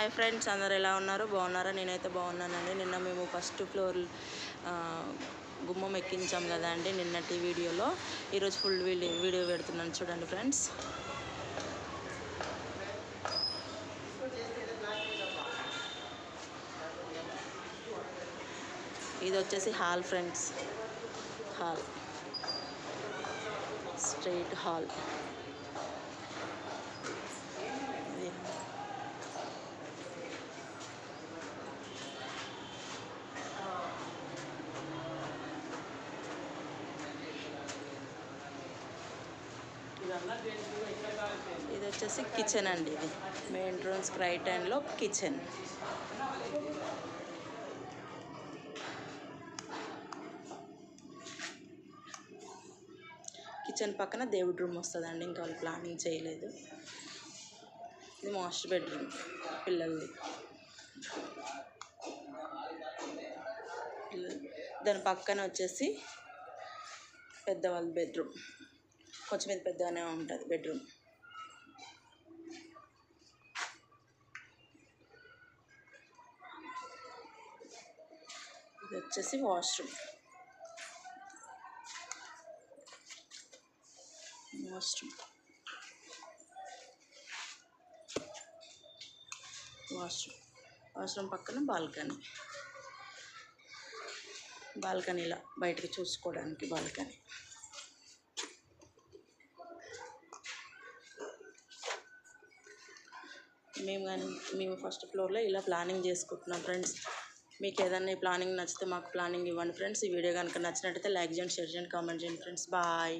Hi friends, అందరు ఎలా ఉన్నారు? బాగున్నారా? నేనైతే బాగున్నానండి. నిన్న మేము ఫస్ట్ ఫ్లోర్ గుమ్మం ఎక్కించాం కదా అండి నిన్నటి వీడియోలో. ఈరోజు ఫుల్ వీడియో పెడుతున్నాను చూడండి ఫ్రెండ్స్. ఇది వచ్చేసి hall friends, hall, straight hall. ఇది వచ్చేసి కిచెన్ అండి. ఇది మెయిన్ ఎంట్రన్స్కి రైట్ హ్యాండ్లో కిచెన్. కిచెన్ పక్కన దేవుడి రూమ్ వస్తుందండి, ఇంకా వాళ్ళు ప్లానింగ్ చేయలేదు. ఇది మాస్టర్ బెడ్రూమ్ పిల్లలది. దాని పక్కన వచ్చేసి పెద్దవాళ్ళ బెడ్రూమ్, కొంచెం ఇది పెద్దగానే ఉంటుంది బెడ్రూమ్. ఇది వచ్చేసి వాష్రూమ్. వాష్రూమ్ పక్కన బాల్కనీలో బయటకు చూసుకోవడానికి బాల్కనీ. మేము ఫస్ట్ ఫ్లోర్లో ఇలా ప్లానింగ్ చేసుకుంటున్నాం ఫ్రెండ్స్. మీకు ఏదైనా ఈ ప్లానింగ్ నచ్చితే మాకు ప్లానింగ్ ఇవ్వండి ఫ్రెండ్స్. ఈ వీడియో కనుక నచ్చినట్టయితే లైక్ చేయండి, షేర్ చేయండి, కామెంట్ చేయండి ఫ్రెండ్స్. బాయ్.